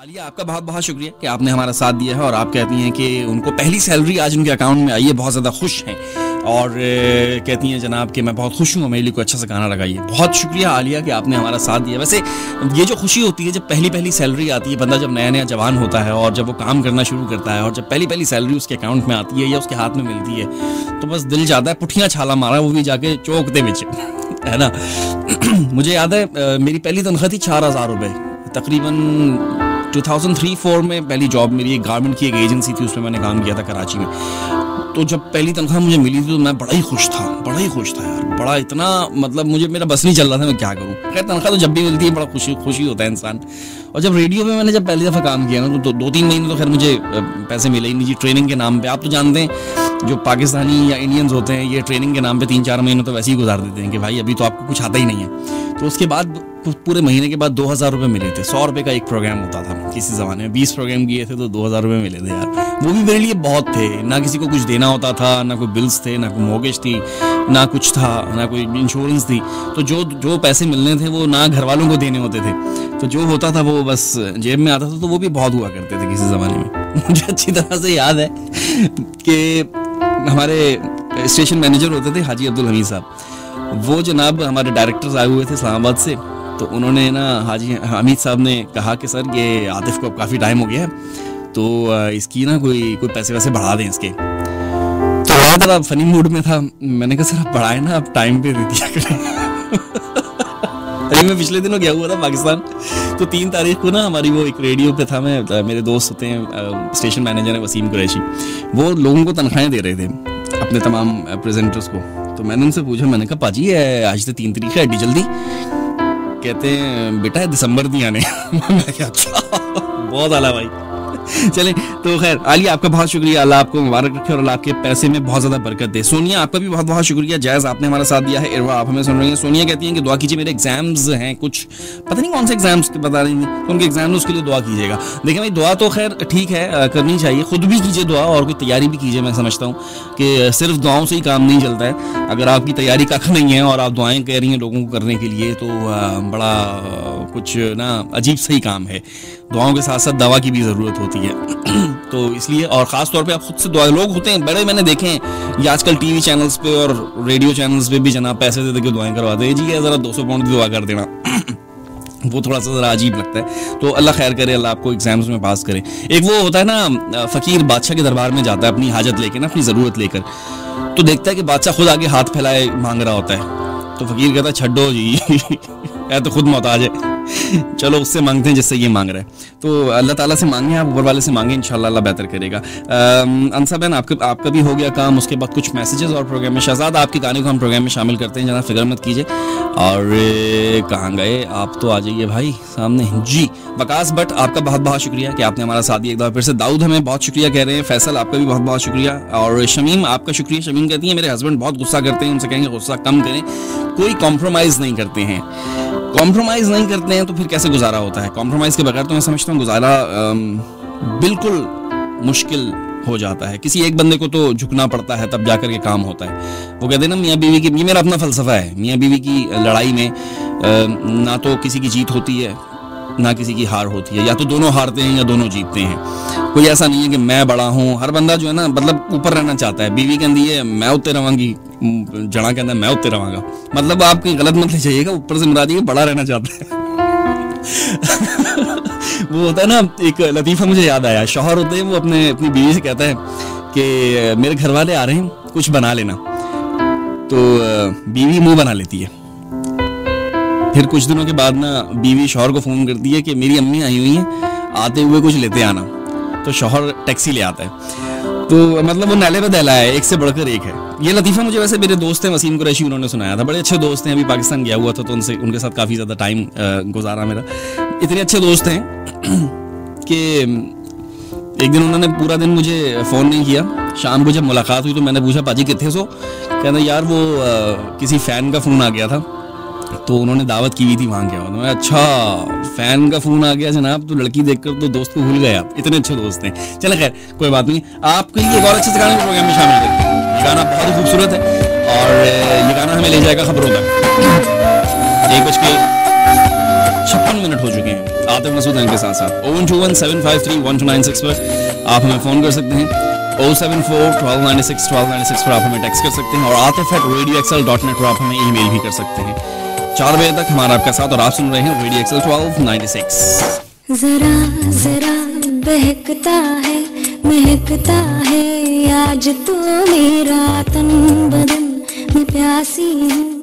आलिया, आपका बहुत बहुत शुक्रिया कि आपने हमारा साथ दिया है। और आप कहती हैं कि उनको पहली सैलरी आज उनके अकाउंट में आई है, बहुत ज़्यादा खुश हैं और कहती हैं जनाब कि मैं बहुत खुश हूँ, मेरे लिए कोई अच्छा सा गाना लगाइए। बहुत शुक्रिया आलिया कि आपने हमारा साथ दिया। वैसे ये जो खुशी होती है जब पहली सैलरी आती है, बंदा जब नया नया जवान होता है और जब वो काम करना शुरू करता है और जब पहली सैलरी उसके अकाउंट में आती है या उसके हाथ में मिलती है तो बस दिल जाता है पुठियाँ छाला मारा, वो भी जाके चौक दे विच, है ना। मुझे याद है मेरी पहली तनख्वाह थी 4000 रुपये, तकरीबन 2003-04 में पहली जॉब मेरी एक गारमेंट की एक एजेंसी थी, उसमें मैंने काम किया था कराची में। तो जब पहली तनख्वाह मुझे मिली थी तो मैं बड़ा ही खुश था यार, बड़ा इतना मतलब मुझे मेरा बस नहीं चल रहा था मैं क्या करूं। खैर तनख्वाह तो जब भी मिलती है बड़ा खुशी होता है इंसान। और जब रेडियो में मैंने जब पहली दफ़ा काम किया ना तो 2-3 महीने तो खैर मुझे पैसे मिले ही नहीं जी, ट्रेनिंग के नाम पे। आप तो जानते हैं जो पाकिस्तानी या इंडियंस होते हैं ये ट्रेनिंग के नाम पे 3-4 महीने तो वैसे ही गुजार देते हैं कि भाई अभी तो आपको कुछ आता ही नहीं है। तो उसके बाद पूरे महीने के बाद 2000 रुपये मिले थे। 100 रुपये का एक प्रोग्राम होता था किसी ज़माने में, 20 प्रोग्राम किए थे तो 2000 रुपये मिले थे यार। वो भी मेरे लिए बहुत थे, ना किसी को कुछ देना होता था, ना कोई बिल्स थे, ना कोई मॉर्गेज थी, ना कुछ था, ना कोई इंश्योरेंस थी। तो जो पैसे मिलने थे वो ना घर वालों को देने होते थे, तो जो होता था वो बस जेब में आता था। तो वो भी बहुत हुआ करते थे किसी ज़माने में। मुझे अच्छी तरह से याद है कि हमारे स्टेशन मैनेजर होते थे हाजी अब्दुल हमीद साहब, वो जनाब हमारे डायरेक्टर्स आए हुए थे इस्लामाबाद से। तो उन्होंने ना हाजी हमीद साहब ने कहा कि सर ये आतिफ को अब काफ़ी टाइम हो गया है तो इसकी ना कोई पैसे वैसे बढ़ा दें इसके। तो वहाँ ज़रा फनी मूड में था, मैंने कहा सर आप बढ़ाए ना, आप टाइम पे दे दिया करें। अभी मैं पिछले दिनों गया हुआ था पाकिस्तान, तो 3 तारीख को ना हमारी वो एक रेडियो पे था, मैं मेरे दोस्त होते हैं स्टेशन मैनेजर है वसीम कुरैशी, वो लोगों को तनख्वाहें दे रहे थे अपने तमाम प्रेजेंटर्स को। तो मैंने उनसे पूछा, मैंने कहा पाजी आज तो 3 तारीख है, एडी जल्दी? कहते हैं बेटा दिसंबर दी आने। मैं क्या अच्छा, बहुत आला भाई। चलें तो खैर आलिया आपका बहुत शुक्रिया, अल्लाह आपको मुबारक रखे और अल्लाह आपके पैसे में बहुत ज़्यादा बरकत दे। सोनिया आपका भी बहुत बहुत शुक्रिया, जायज़ आपने हमारा साथ दिया है। इरवा आप हमें सुन रही हैं। सोनिया कहती हैं कि दुआ कीजिए, मेरे एग्जाम्स हैं कुछ, पता नहीं कौन से एग्जाम्स बता रही थी, तो उनके एग्जाम उसके लिए दुआ कीजिएगा। देखिए भाई दुआ तो खैर ठीक है करनी चाहिए, खुद भी कीजिए दुआ और कोई तैयारी भी कीजिए। मैं समझता हूँ कि सिर्फ दुआओं से ही काम नहीं चलता है। अगर आपकी तैयारी कख नहीं है और आप दुआएँ कह रही हैं लोगों को करने के लिए तो बड़ा कुछ ना अजीब सही काम है। दुआओं के साथ साथ दवा की भी ज़रूरत होती है। तो इसलिए और ख़ास तौर पे आप खुद से दुआ, लोग होते हैं बड़े, मैंने देखे हैं ये आजकल टीवी चैनल्स पे और रेडियो चैनल्स पे भी जनाब पैसे दे के दुआएं करवाते हैं। जी ज़रा 200 पाउंड की दुआ कर देना। वो थोड़ा सा ज़रा अजीब लगता है। तो अल्लाह खैर करे, अल्लाह आपको एग्जाम्स में पास करे। एक वो होता है ना फ़कीर बादशाह के दरबार में जाता है अपनी हाजत लेकर ना, अपनी ज़रूरत लेकर, तो देखता है कि बादशाह खुद आगे हाथ फैलाए मांग रहा होता है। तो फ़कीर कहता है छड्डो जी है तो खुद मोहताज है, चलो उससे मांगते हैं जिससे ये मांग रहा है। तो अल्लाह ताला से मांगे, आप ऊपर वाले से मांगे, इंशाल्लाह अल्लाह बेहतर करेगा। अंसा बहन आपका भी हो गया काम। उसके बाद कुछ मैसेजेस और प्रोग्राम में शहजाद आपके गाने को हम प्रोग्राम में शामिल करते हैं, जना फिक्र मत कीजिए। और कहाँ गए आप, तो आ जाइए भाई सामने जी। वकास भट्ट आपका बहुत बहुत शुक्रिया कि आपने हमारा साथ दिया एक बार फिर से। दाऊद हमें बहुत शुक्रिया कह रहे हैं। फैसल आपका भी बहुत बहुत शुक्रिया। और शमीम आपका शुक्रिया। शमीम कहती है मेरे हस्बैंड बहुत गुस्सा करते हैं, उनसे कहेंगे गुस्सा कम करें, कोई कॉम्प्रोमाइज़ नहीं करते हैं। कॉम्प्रोमाइज़ नहीं करते हैं तो फिर कैसे गुजारा होता है? कॉम्प्रोमाइज़ के बगैर तो मैं समझता हूँ गुजारा बिल्कुल मुश्किल हो जाता है। किसी एक बंदे को तो झुकना पड़ता है तब जाकर के काम होता है। वो कहते हैं ना मियाँ बीवी की, ये मेरा अपना फ़लसफ़ा है, मियाँ बीवी की लड़ाई में ना तो किसी की जीत होती है ना किसी की हार होती है, या तो दोनों हारते हैं या दोनों जीतते हैं। कोई ऐसा नहीं है कि मैं बड़ा हूँ। हर बंदा जो है ना मतलब ऊपर रहना चाहता है। बीवी कहती है मैं उत्ते रवांगी, जड़ा कहता है मैं उत्ते रवांगा। मतलब आप कहीं गलत मत ले जाइएगा, ऊपर से मुराद ये बड़ा रहना चाहता है। वो होता है ना एक लतीफ़ा मुझे याद आया, शौहर होते हैं वो अपनी बीवी से कहता है कि मेरे घर वाले आ रहे हैं कुछ बना लेना, तो बीवी मुंह बना लेती है। फिर कुछ दिनों के बाद ना बीवी शौहर को फ़ोन करती है कि मेरी अम्मी आई हुई हैं, आते हुए कुछ लेते आना। तो शौहर टैक्सी ले आता है। तो मतलब वो नाले पे दहला है, एक से बढ़कर एक है। ये लतीफ़ा मुझे वैसे मेरे दोस्त हैं वसीम कुरैशी, उन्होंने सुनाया था। बड़े अच्छे दोस्त हैं, अभी पाकिस्तान गया हुआ था तो उनके साथ काफ़ी ज़्यादा टाइम गुजारा मेरा। इतने अच्छे दोस्त हैं कि एक दिन उन्होंने पूरा दिन मुझे फ़ोन नहीं किया। शाम को जब मुलाकात हुई तो मैंने पूछा पाजी कितने सो? कहना यार वो किसी फ़ैन का फ़ोन आ गया था तो उन्होंने दावत की हुई थी वहाँ गया। मैं अच्छा फ़ैन का फ़ोन आ गया जनाब, तो लड़की देखकर तो दोस्त को भूल गए आप। इतने अच्छे दोस्त हैं। चले खैर कोई बात नहीं, आपके लिए एक और अच्छे से गाने प्रोग्राम में शामिल करते हैं। ये गाना बहुत ही खूबसूरत है और ये गाना हमें ले जाएगा खबरों तक। 1 56 मिनट हो चुके हैं आतिफ मसूद के साथ साथ। 02175312996 पर आप हमें फ़ोन कर सकते हैं, 074-1296-1296 पर आप हमें टेक्स्ट कर सकते हैं, और atif@radioxl.net पर आप हमें ईमेल भी कर सकते हैं। 4 बजे तक हमारा आपका साथ, और आप सुन रहे हैं रेडियो एक्सल 1296। जरा जरा बहकता है महकता है आज तो मेरा तन बदन, मैं प्यासी हूँ